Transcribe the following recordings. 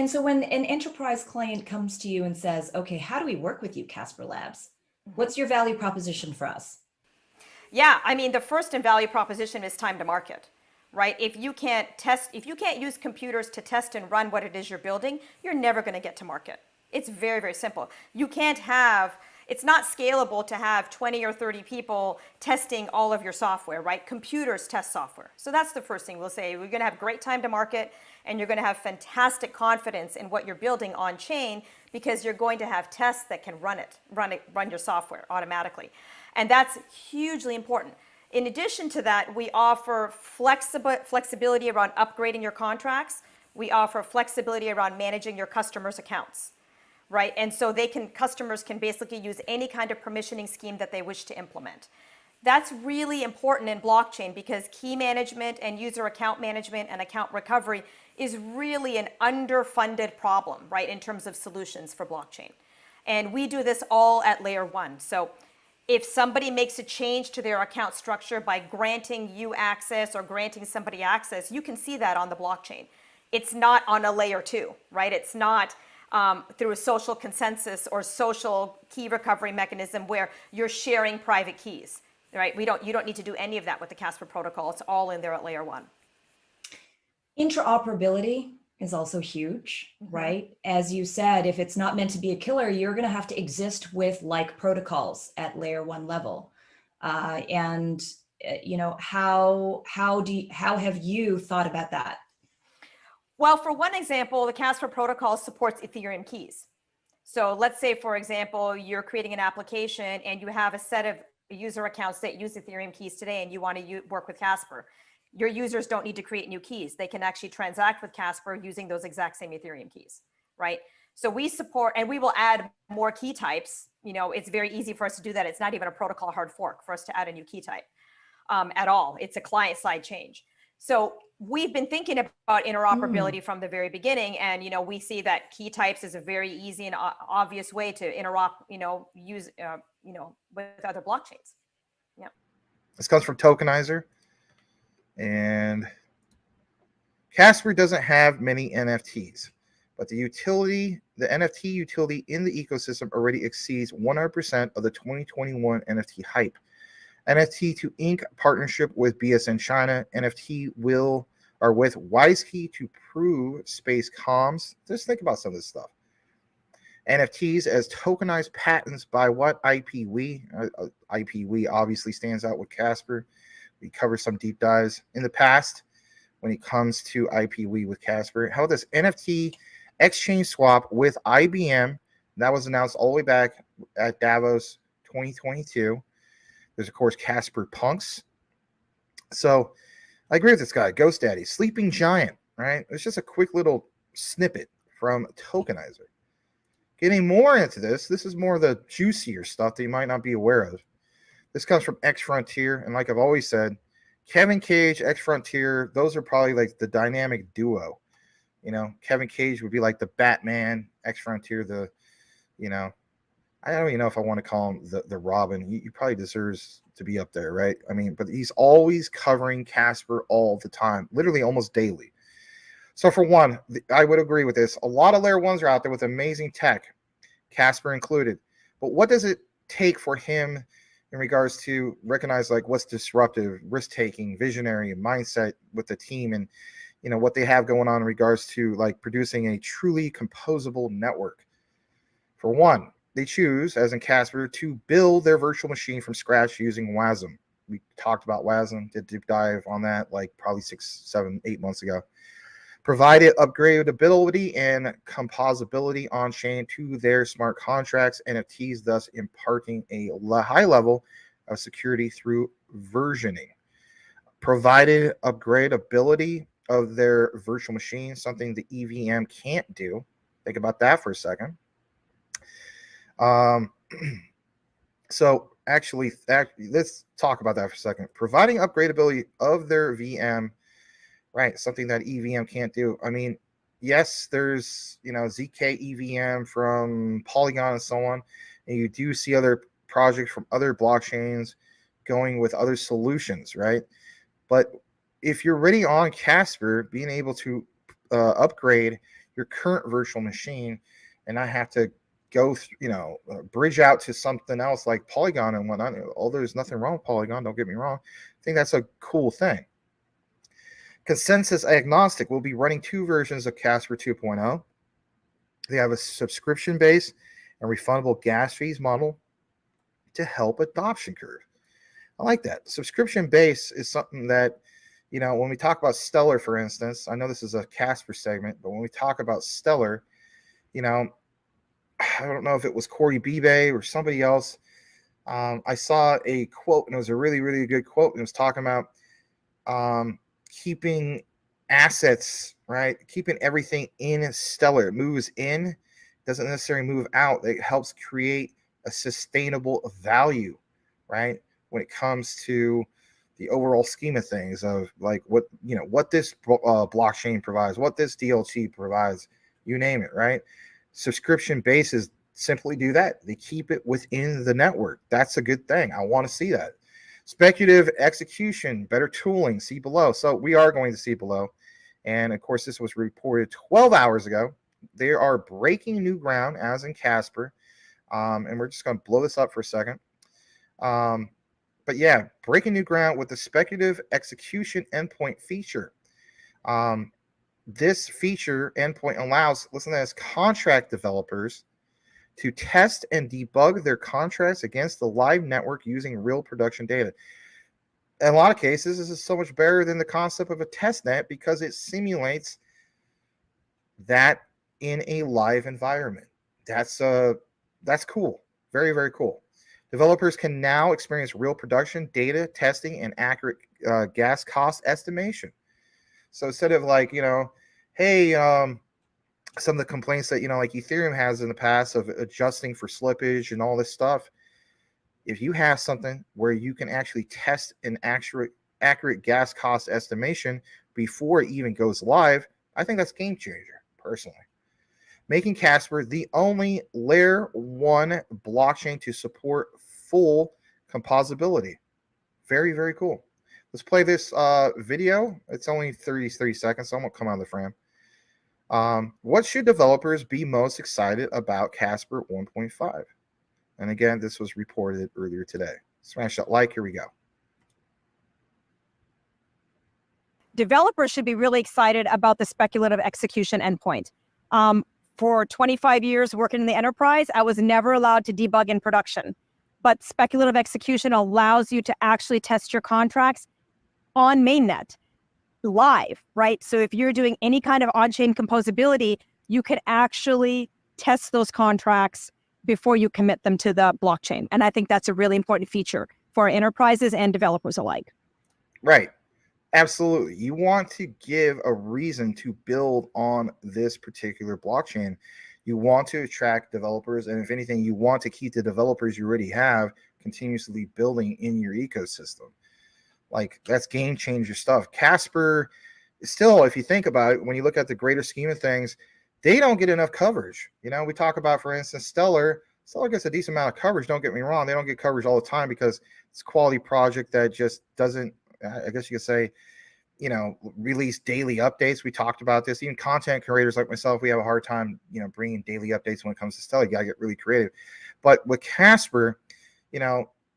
And so when an enterprise client comes to you and says, okay, how do we work with you, Casper Labs? What's your value proposition for us? Yeah, I mean, the first in value proposition is time to market, right? If you can't use computers to test and run what it is you're building, you're never going to get to market. It's very, very simple. It's not scalable to have 20 or 30 people testing all of your software, right? Computers test software. So that's the first thing we'll say. We're going to have great time to market, and you're going to have fantastic confidence in what you're building on chain because you're going to have tests that can run your software automatically. And that's hugely important. In addition to that, we offer flexibility around upgrading your contracts. We offer flexibility around managing your customers' accounts, right? And so customers can basically use any kind of permissioning scheme that they wish to implement. That's really important in blockchain because key management and user account management and account recovery is really an underfunded problem, right, in terms of solutions for blockchain. And we do this all at layer 1. So if somebody makes a change to their account structure by granting you access or granting somebody access, you can see that on the blockchain. It's not on a layer 2, right? It's not through a social consensus or social key recovery mechanism where you're sharing private keys, right? You don't need to do any of that with the Casper protocol. It's all in there at layer 1. Interoperability is also huge, right? As you said, if it's not meant to be a killer, you're going to have to exist with like protocols at layer 1 level. You know, how have you thought about that? Well, for one example, the Casper protocol supports Ethereum keys. So let's say, for example, you're creating an application and you have a set of user accounts that use Ethereum keys today and you want to work with Casper. Your users don't need to create new keys. They can actually transact with Casper using those exact same Ethereum keys, right? So we support, and we will add more key types. You know, it's very easy for us to do that. It's not even a protocol hard fork for us to add a new key type at all. It's a client-side change. So we've been thinking about interoperability from the very beginning, and you know, we see that key types is a very easy and obvious way to use with other blockchains. Yeah. This comes from Tokenizer, and Casper doesn't have many NFTs, but the NFT utility in the ecosystem already exceeds 100% of the 2021 NFT hype. NFT to Inc. partnership with BSN China. NFT with WiseKey to prove space comms. Just think about some of this stuff. NFTs as tokenized patents by what? IPW. IPW obviously stands out with Casper. We covered some deep dives in the past when it comes to IPW with Casper. How about this NFT exchange swap with IBM? That was announced all the way back at Davos 2022. There's, of course, Casper Punks. So I agree with this guy, GhostDaddy, Sleeping Giant, right? It's just a quick little snippet from Tokenizer. Getting more into this is more of the juicier stuff that you might not be aware of. This comes from X Frontier, and like I've always said, Kevin Cage, X Frontier, those are probably like the dynamic duo. You know, Kevin Cage would be like the Batman, X Frontier, I don't even know if I want to call him the Robin. He probably deserves to be up there, right? I mean, but he's always covering Casper all the time, literally almost daily. So for one, I would agree with this. A lot of layer 1s are out there with amazing tech, Casper included. But what does it take for him in regards to recognize like what's disruptive, risk-taking, visionary, and mindset with the team and, you know, what they have going on in regards to like producing a truly composable network? For one, they choose, as in Casper, to build their virtual machine from scratch using WASM. We talked about WASM, did a deep dive on that like probably 6, 7, 8 months ago. Provided upgradability and composability on-chain to their smart contracts, NFTs, thus imparting a high level of security through versioning. Provided upgradability of their virtual machine, something the EVM can't do. Think about that for a second. So actually, let's talk about that for a second. Providing upgradability of their VM, right? Something that EVM can't do. I mean, yes, there's, ZK EVM from Polygon and so on. And you do see other projects from other blockchains going with other solutions, right? But if you're already on Casper, being able to upgrade your current virtual machine and not have to go, bridge out to something else like Polygon and whatnot. Although there's nothing wrong with Polygon, don't get me wrong. I think that's a cool thing. Consensus agnostic will be running 2 versions of Casper 2.0. They have a subscription-based and refundable gas fees model to help adoption curve. I like that. Subscription-based is something that, when we talk about Stellar, for instance, I know this is a Casper segment, but when we talk about Stellar, I don't know if it was Corey Bibe or somebody else. I saw a quote, and it was a really, really good quote. And it was talking about keeping assets, right? Keeping everything in Stellar. It moves in, doesn't necessarily move out. It helps create a sustainable value, right? When it comes to the overall scheme of things of like what this blockchain provides, what this DLT provides, you name it, right? Subscription bases simply do that. They keep it within the network. That's a good thing. I want to see that. Speculative execution, better tooling, see below. So we are going to see below. And of course, this was reported 12 hours ago. They are breaking new ground, as in Casper. And we're just going to blow this up for a second. But yeah, breaking new ground with the speculative execution endpoint feature. This feature endpoint allows, listen to this, contract developers to test and debug their contracts against the live network using real production data. In a lot of cases, this is so much better than the concept of a test net because it simulates that in a live environment. That's cool. Very, very cool. Developers can now experience real production data testing and accurate gas cost estimation. So instead of like, hey, some of the complaints that, like Ethereum has in the past of adjusting for slippage and all this stuff, if you have something where you can actually test an accurate gas cost estimation before it even goes live, I think that's game changer, personally. Making Casper the only layer 1 blockchain to support full composability. Very, very cool. Let's play this video. It's only 33 seconds, so I won't come out of the frame. What should developers be most excited about Casper 1.5? And again, this was reported earlier today. Smash that like. Here we go. Developers should be really excited about the speculative execution endpoint. For 25 years working in the enterprise, I was never allowed to debug in production. But speculative execution allows you to actually test your contracts on mainnet live, right? So if you're doing any kind of on-chain composability, you can actually test those contracts before you commit them to the blockchain. And I think that's a really important feature for enterprises and developers alike. Right. Absolutely. You want to give a reason to build on this particular blockchain. You want to attract developers. And if anything, you want to keep the developers you already have continuously building in your ecosystem. Like, that's game changer stuff. Casper, still, if you think about it, when you look at the greater scheme of things, they don't get enough coverage. We talk about, for instance, Stellar. Stellar gets a decent amount of coverage. Don't get me wrong. They don't get coverage all the time because it's a quality project that just doesn't, I guess you could say, release daily updates. We talked about this. Even content creators like myself, we have a hard time, bringing daily updates when it comes to Stellar. You got to get really creative. But with Casper,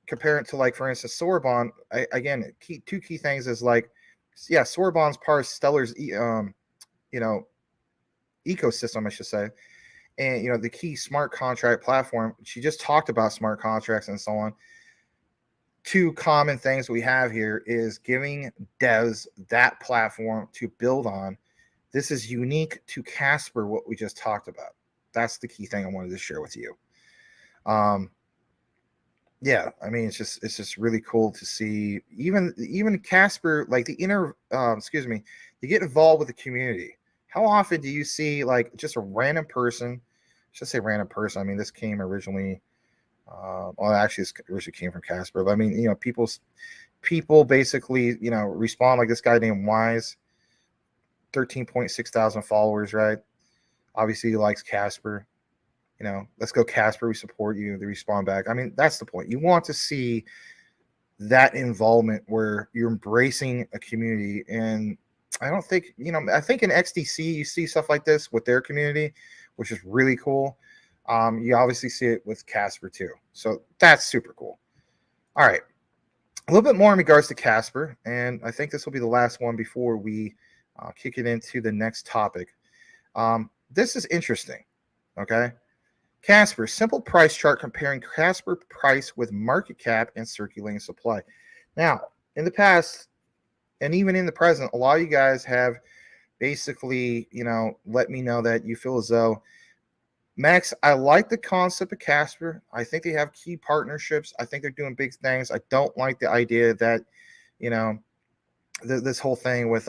compare it to, like, for instance, Sorbonne. Two key things is like, yeah, Sorbonne's part of Stellar's, ecosystem, I should say. And, the key smart contract platform, she just talked about smart contracts and so on. Two common things we have here is giving devs that platform to build on. This is unique to Casper, what we just talked about. That's the key thing I wanted to share with you. Yeah, I mean, it's just really cool to see even Casper, like you get involved with the community. How often do you see like just a random person? I should say random person. I mean, this came originally. Actually, this originally came from Casper. But I mean, people basically, respond like this guy named Wise, 13.6 thousand followers, right? Obviously, he likes Casper. Let's go Casper. We support you. They respond back. I mean, that's the point. You want to see that involvement where you're embracing a community and I don't think, I think in XDC you see stuff like this with their community, which is really cool. You obviously see it with Casper too. So that's super cool. All right. A little bit more in regards to Casper, and I think this will be the last one before we kick it into the next topic. This is interesting. Okay. Casper, simple price chart comparing Casper price with market cap and circulating supply. Now, in the past, and even in the present, a lot of you guys have basically, let me know that you feel as though, Max, I like the concept of Casper. I think they have key partnerships. I think they're doing big things. I don't like the idea that, this whole thing with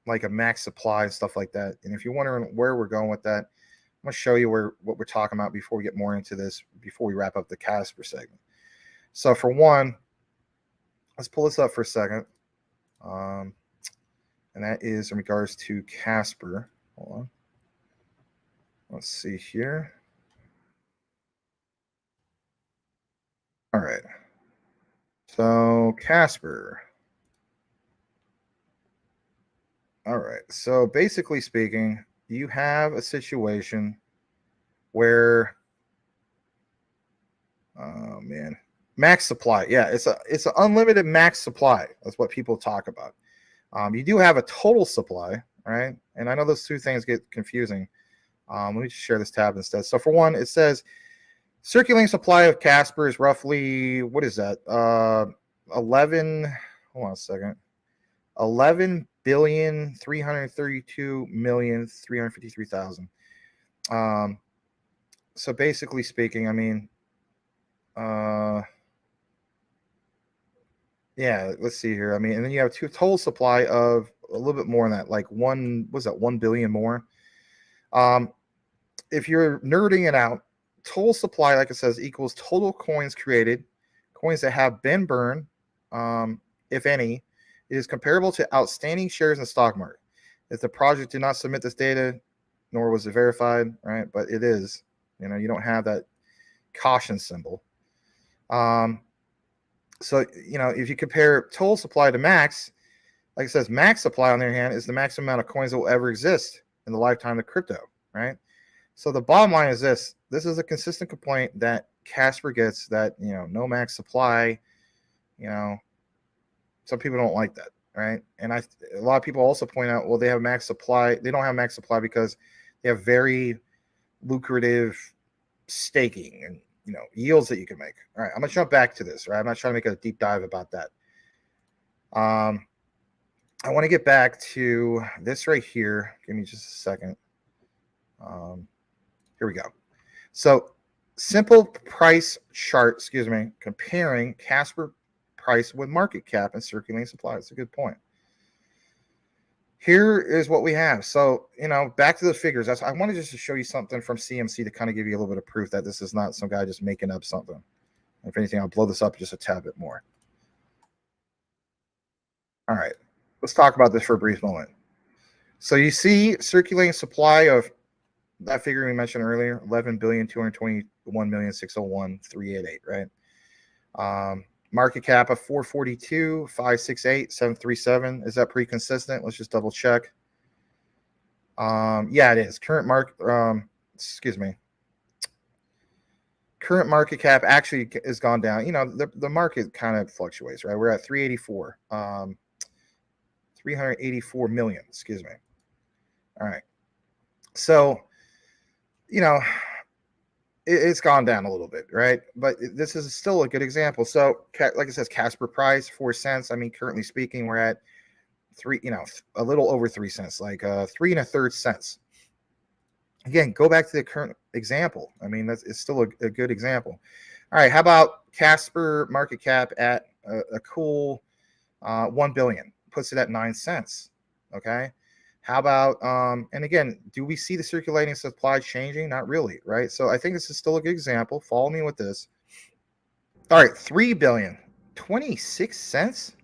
like a max supply and stuff like that. And if you're wondering where we're going with that, I'm going to show you what we're talking about before we get more into this, before we wrap up the Casper segment. So for one, let's pull this up for a second. And that is in regards to Casper. Hold on. Let's see here. All right. So Casper. All right. So basically speaking, you have a situation where, oh man, max supply. Yeah, it's an unlimited max supply. That's what people talk about. You do have a total supply, right? And I know those two things get confusing. Let me just share this tab instead. So for one, it says circulating supply of Casper is roughly, what is that? 11, hold on a second. 11,332,353,000. So basically speaking, I mean, yeah, let's see here. I mean, and then you have total supply of a little bit more than that, like 1 billion more. If you're nerding it out, total supply, like it says, equals total coins created, coins that have been burned, if any, is comparable to outstanding shares in the stock market. If the project did not submit this data, nor was it verified, right? But it is, you don't have that caution symbol. So, if you compare total supply to max, like it says, max supply on the other hand is the maximum amount of coins that will ever exist in the lifetime of crypto, right? So the bottom line is this is a consistent complaint that Casper gets, that, no max supply, some people don't like that, right? And a lot of people also point out, well, they have max supply. They don't have max supply because they have very lucrative staking and, yields that you can make. All right, I'm going to jump back to this, right? I'm not trying to make a deep dive about that. I want to get back to this right here. Give me just a second. Here we go. So simple price chart, comparing Casper price with market cap and circulating supply. That's a good point. Here is what we have. So, back to the figures. I wanted just to show you something from CMC to kind of give you a little bit of proof that this is not some guy just making up something. If anything, I'll blow this up just a tad bit more. All right, let's talk about this for a brief moment. So you see circulating supply of that figure we mentioned earlier, 11,221,601,388, right? Market cap of 442,568,737. Is that pretty consistent? Let's just double check. Yeah, it is. Current market cap actually has gone down. The market kind of fluctuates, right? We're at 384, 384 million, All right. So, it's gone down a little bit, right? But this is still a good example. So, like it says, Casper price 4 cents. I mean, currently speaking, we're at a little over 3 cents, like 3 1/3 cents. Again, go back to the current example. I mean, it's still a good example. All right, how about Casper market cap at a cool 1 billion? Puts it at 9 cents. Okay. How about, and again, do we see the circulating supply changing? Not really, right? So I think this is still a good example. Follow me with this. All right, 3 billion, 26 cents.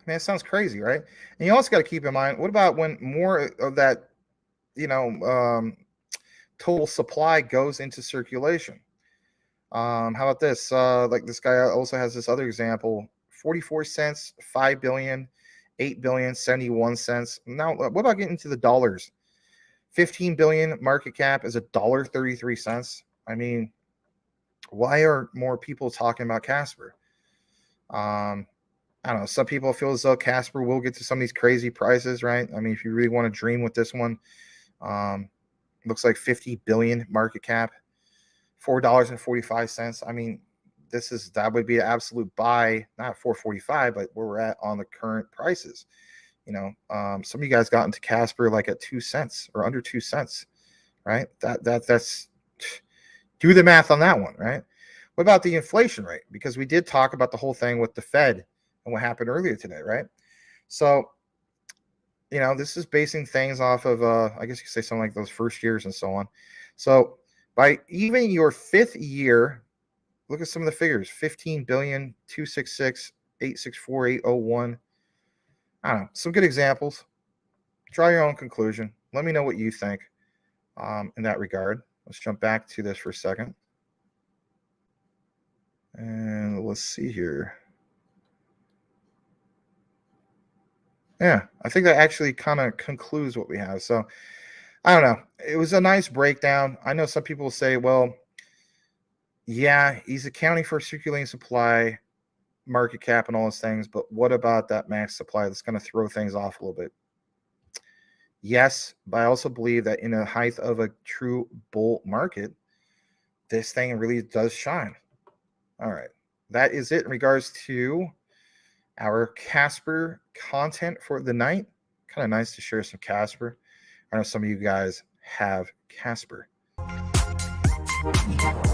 Man, that sounds crazy, right? And you also got to keep in mind, what about when more of that, total supply goes into circulation? How about this? Like this guy also has this other example, 44 cents, 5 billion. 8 billion, 71 cents. Now, what about getting to the dollars? 15 billion market cap is $1.33. I mean, why are more people talking about Casper? I don't know. Some people feel as though Casper will get to some of these crazy prices, right? I mean, if you really want to dream with this one, looks like 50 billion market cap, $4.45. I mean, that would be an absolute buy, not 445, but where we're at on the current prices. You know, some of you guys got into Casper like at 2 cents or under 2 cents, right? That's do the math on that one, right? What about the inflation rate? Because we did talk about the whole thing with the Fed and what happened earlier today, right? So, you know, this is basing things off of, I guess you could say something like those first years and so on. So by even your 5th year, look at some of the figures: 15 billion, 266, 864, 801. I don't know, some good examples. Draw your own conclusion. Let me know what you think in that regard. Let's jump back to this for a second. And let's see here. Yeah, I think that actually kind of concludes what we have. So I don't know. It was a nice breakdown. I know some people say, well, yeah, he's accounting for circulating supply, market cap, and all those things, but what about that max supply that's going to throw things off a little bit? Yes, but I also believe that in the height of a true bull market, this thing really does shine. All right, that is it in regards to our Casper content for the night. Kind of nice to share some Casper. I know some of you guys have Casper. Yeah.